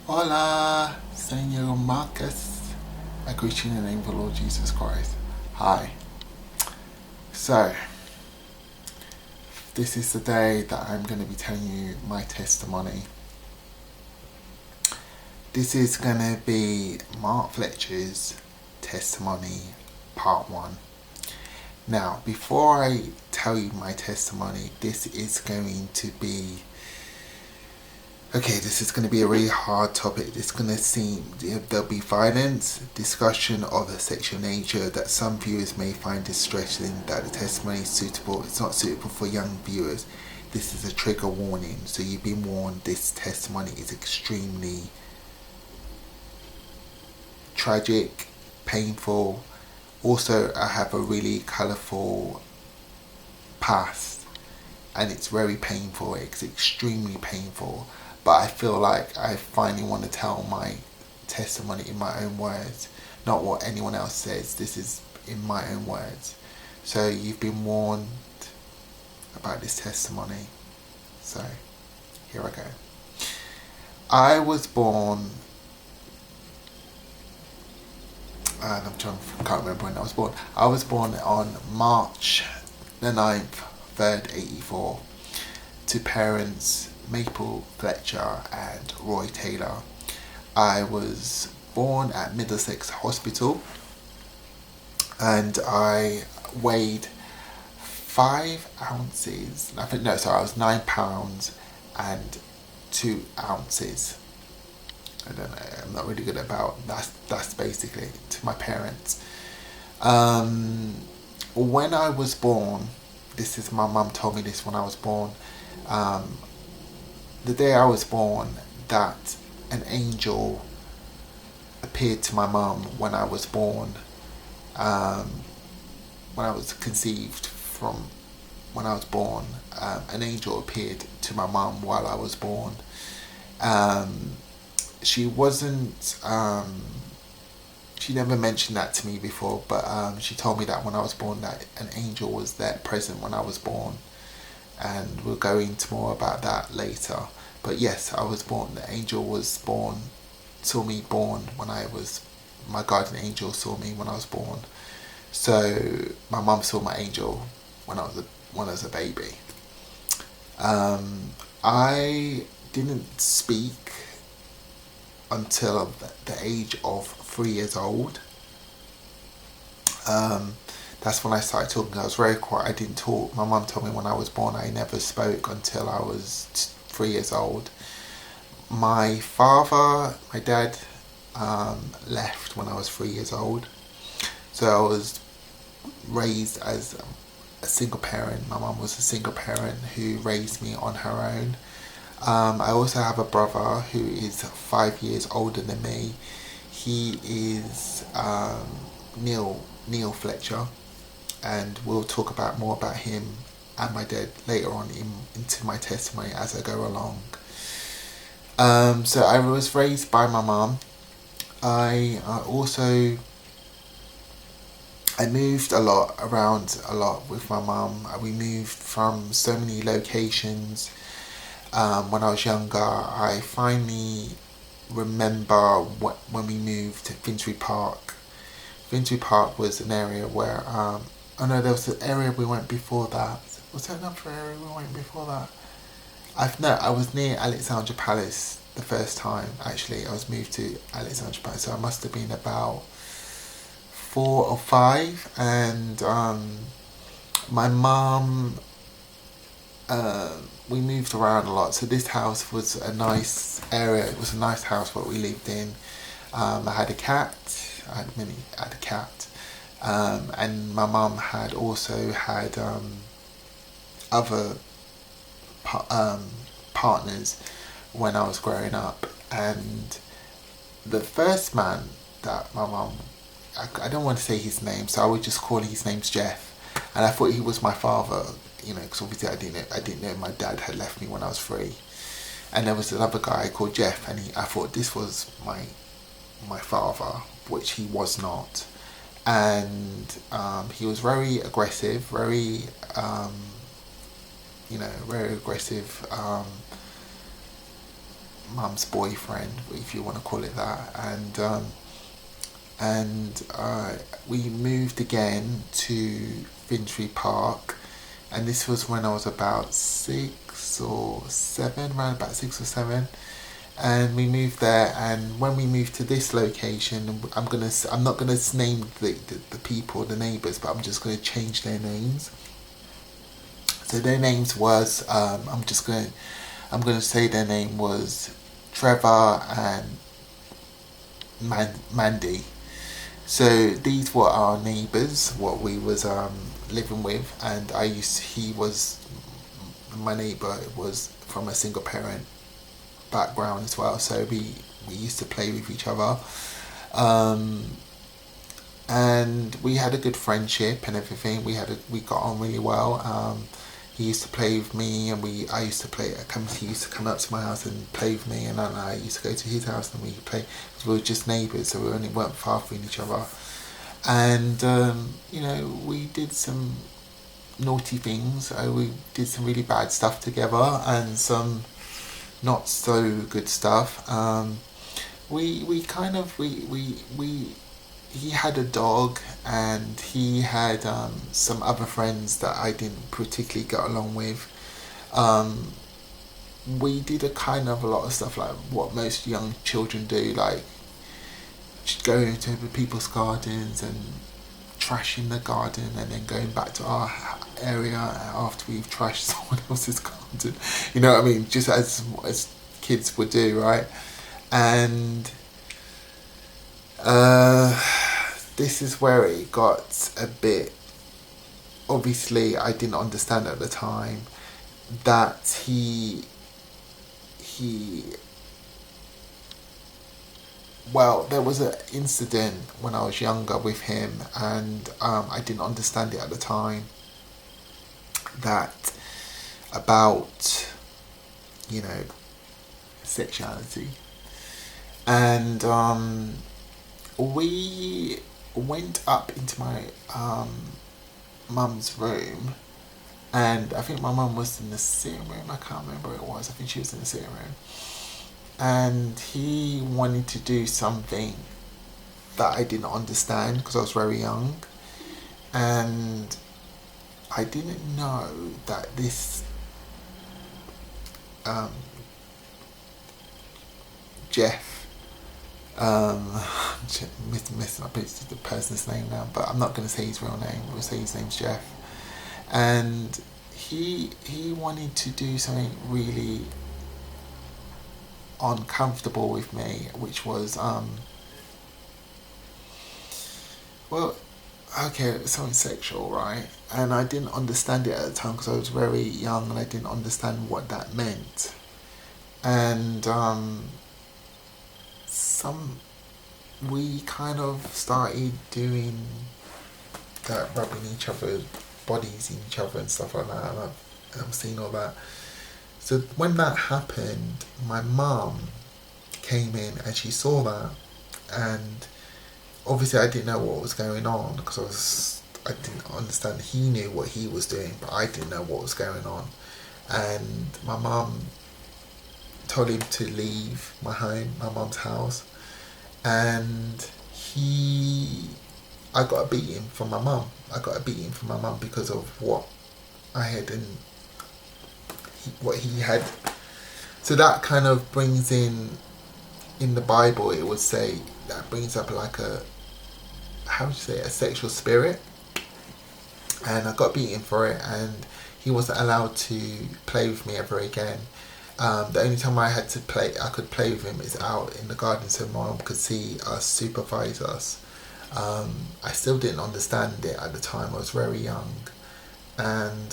Hola, Senor Marcus. I greet you in the name of the Lord Jesus Christ. Hi. So, this is the day that I'm going to be telling you my testimony. This is going to be Mark Fletcher's testimony, part 1. Now, before I tell you my testimony, this is going to be a really hard topic. It's going to seem there'll be violence, discussion of a sexual nature that some viewers may find distressing, that the testimony is suitable. It's not suitable for young viewers. This is a trigger warning, so you've been warned. This testimony is extremely tragic, painful. Also, I have a really colourful past, and it's very painful. It's extremely painful. But I feel like I finally want to tell my testimony in my own words, not what anyone else says. This is in my own words. So you've been warned about this testimony. So here I go. I was born, and I can't remember when I was born. I was born on March the 9th, 3rd, 84, to parents Maple Fletcher and Roy Taylor. I was born at Middlesex Hospital, and I weighed 5 ounces. I was 9 pounds and 2 ounces. I don't know, I'm not really good about that's basically to my parents. When I was born, this is my mum told me this when I was born. The day I was born, that an angel appeared to my mum when I was born, when I was conceived from when I was born. An angel appeared to my mum while I was born. She wasn't, she never mentioned that to me before, but she told me that when I was born that an angel was there present when I was born. And we'll go into more about that later. But yes, I was born. The angel was born, saw me born when I was, my guardian angel saw me when I was born. So my mum saw my angel when I was a baby. I didn't speak until the age of 3 years old. That's when I started talking. I was very quiet. I didn't talk. My mum told me when I was born I never spoke until I was 3 years old. My dad left when I was 3 years old. So I was raised as a single parent. My mum was a single parent who raised me on her own. I also have a brother who is 5 years older than me. He is Neil Fletcher, and we'll talk more about him and my dad later on into my testimony as I go along. So I was raised by my mum. I moved around a lot with my mum. We moved from so many locations. When I was younger, I finally remember when we moved to Finsbury Park. Finsbury Park was an area where, there was an area we went before that. Was there another area we went before that? I was near Alexandra Palace the first time, actually. I was moved to Alexandra Palace, so I must have been about 4 or 5, and my mum, we moved around a lot. So this house was a nice area. It was a nice house what we lived in. I had a cat. I had a cat. And my mum had also had other partners when I was growing up. And the first man that my mum, I don't want to say his name, so I would just call his name's Jeff. And I thought he was my father, because obviously I didn't know my dad had left me when I was 3. And there was another guy called Jeff, and I thought this was my father, which he was not. And he was very aggressive, very aggressive. mum's boyfriend, if you want to call it that, and we moved again to Finsbury Park, and this was when I was about 6 or 7, around about 6 or 7, and we moved there. And when we moved to this location, I'm not gonna name the people, the neighbours, but I'm just gonna change their names. So their names was I'm gonna say their name was Trevor and Mandy. So these were our neighbours, what we was living with, and he was my neighbour was from a single parent background as well. So we used to play with each other, and we had a good friendship and everything. We got on really well. He used to play with me, and I used to play. He used to come up to my house and play with me, and then I used to go to his house and we play. Because we were just neighbours, so we only weren't far from each other. And we did some naughty things. We did some really bad stuff together, and some not so good stuff. He had a dog, and he had some other friends that I didn't particularly get along with. We did a lot of stuff like what most young children do, like going to people's gardens and trashing the garden, and then going back to our area after we've trashed someone else's garden. You know what I mean? Just as kids would do, right? And this is where it got a bit. Obviously, I didn't understand at the time that there was an incident when I was younger with him, and I didn't understand it at the time. That about sexuality, and we went up into my mum's room, and I think my mum was in the sitting room. I can't remember what it was. I think she was in the sitting room, and he wanted to do something that I didn't understand because I was very young, and I didn't know that this Jeff, messing up the person's name now, but I'm not going to say his real name. We'll say his name's Jeff, and he wanted to do something really uncomfortable with me, which was something sexual, right? And I didn't understand it at the time because I was very young and I didn't understand what that meant. And we kind of started doing that, rubbing each other's bodies in each other and stuff like that, and I've seen all that. So when that happened, my mum came in and she saw that, and obviously I didn't know what was going on because I didn't understand. He knew what he was doing, but I didn't know what was going on. And my mum told him to leave my mum's house, and I got a beating from my mum. Because of what I had and what he had. So that kind of brings in the Bible, it would say, that brings up like a sexual spirit. And I got beaten for it, and he wasn't allowed to play with me ever again. The only time I could play with him is out in the garden so my mum could see us, supervise us. I still didn't understand it at the time. I was very young, and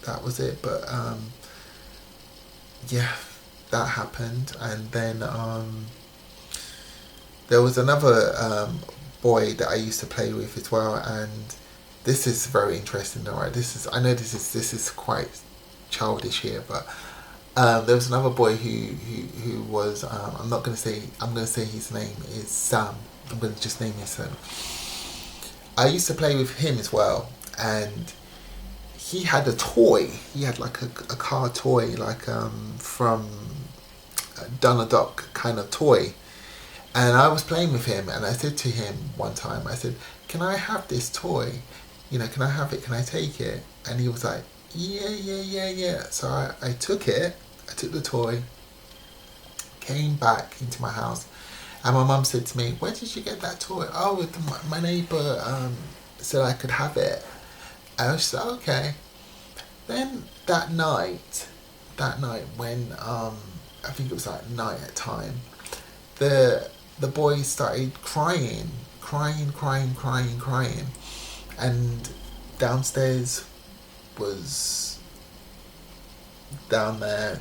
that was it. But that happened, and then there was another boy that I used to play with as well, and this is very interesting, alright. This is quite childish here, but there was another boy who was I'm going to say his name is Sam. I'm going to just name his son. I used to play with him as well, and he had a toy. He had like a car toy, like from Donald Duck kind of toy. And I was playing with him, and I said to him one time, I said, "Can I have this toy? You know, can I have it? Can I take it?" And he was like, "Yeah, yeah, yeah, yeah." So I took it. I took the toy, came back into my house, and my mum said to me, "Where did you get that toy?" "Oh, my neighbour said I could have it." And I was like, "Okay." Then that night when I think it was like night at time, the boy started crying, and downstairs was down there.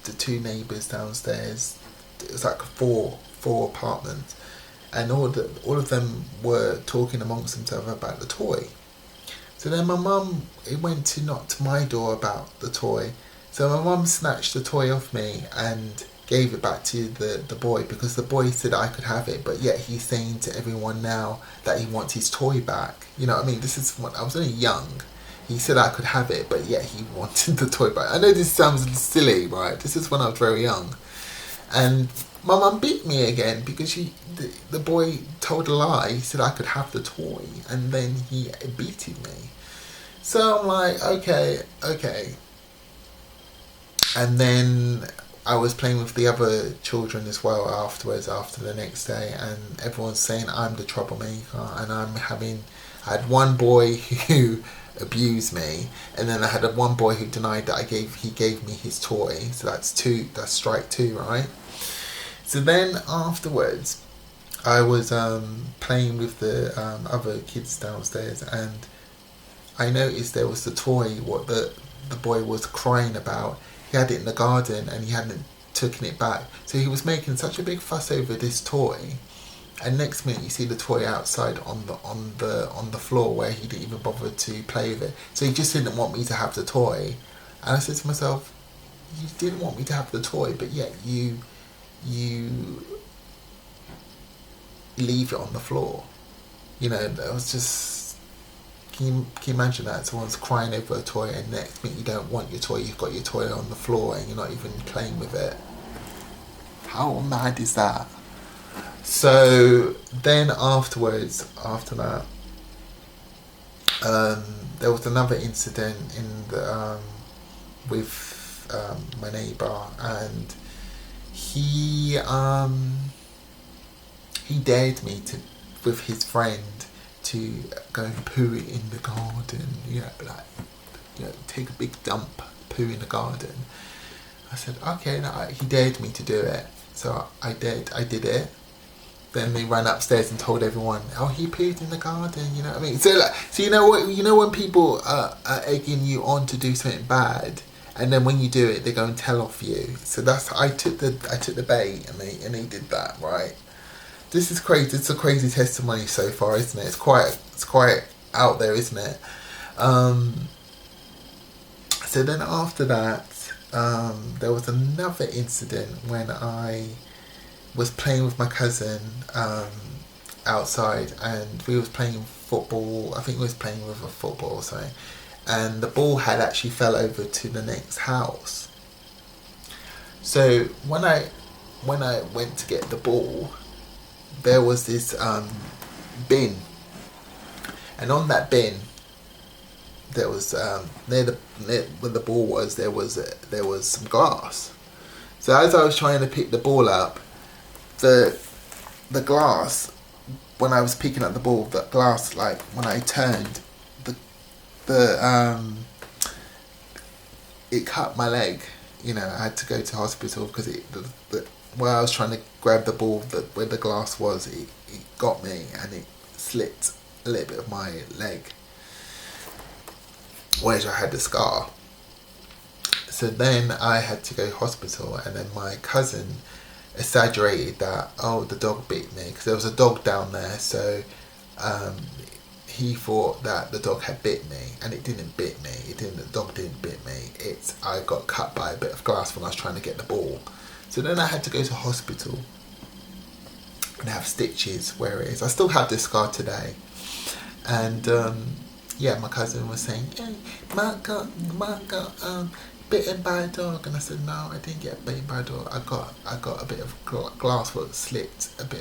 The two neighbours downstairs. It was like four apartments, and all of them were talking amongst themselves about the toy. So then my mum, it went to knock to my door about the toy. So my mum snatched the toy off me and gave it back to the boy, because the boy said I could have it, but yet he's saying to everyone now that he wants his toy back. You know what I mean? This is when I was only young. He said I could have it, but yet he wanted the toy back. I know this sounds silly, right? This is when I was very young. And my mum beat me again because the boy told a lie. He said I could have the toy, and then he beated me. So I'm like, okay. And then I was playing with the other children as well afterwards, after the next day, and everyone's saying I'm the troublemaker, and I had one boy who abused me, and then I had one boy who denied that he gave me his toy. So that's strike two, right? So then afterwards, I was playing with the other kids downstairs, and I noticed there was the toy what the boy was crying about. He had it in the garden and he hadn't taken it back. So he was making such a big fuss over this toy, and next minute you see the toy outside on the floor where he didn't even bother to play with it. So he just didn't want me to have the toy. And I said to myself, you didn't want me to have the toy, but yet you leave it on the floor. You know, that was just... Can you imagine that? Someone's crying over a toy, and next minute you don't want your toy, you've got your toy on the floor and you're not even playing with it. How mad is that? So then afterwards, after that, there was another incident with my neighbour, and he dared me to, with his friend, to go and poo in the garden, take a big dump, poo in the garden. I said, okay, no, he dared me to do it. So I did it. Then they ran upstairs and told everyone, oh, he pooed in the garden, you know what I mean? So you know what, when people are egging you on to do something bad, and then when you do it, they go and tell off you. So I took the bait, and they did that, right? This is crazy. It's a crazy testimony so far, isn't it? It's quite out there, isn't it? So then after that, there was another incident when I was playing with my cousin outside, and we was playing football. I think we was playing with a football or something, and the ball had actually fell over to the next house. So when I went to get the ball, there was this bin, and on that bin there was near where the ball was, there was some glass. So as I was trying to pick the ball up, the glass, when I was picking up the ball, the glass, like when I turned, it cut my leg. You know, I had to go to hospital because where I was trying to grab the ball, where the glass was, it got me, and it slit a little bit of my leg, where I had the scar. So then I had to go to hospital, and then my cousin exaggerated that, oh, the dog bit me, because there was a dog down there, so he thought that the dog had bit me, and it didn't bit me. The dog didn't bit me. I got cut by a bit of glass when I was trying to get the ball. So then I had to go to hospital and have stitches where it is. I still have this scar today. And yeah, my cousin was saying, "Hey, Mark got bitten by a dog," and I said, "No, I didn't get bitten by a dog. I got a bit of glass foot slipped a bit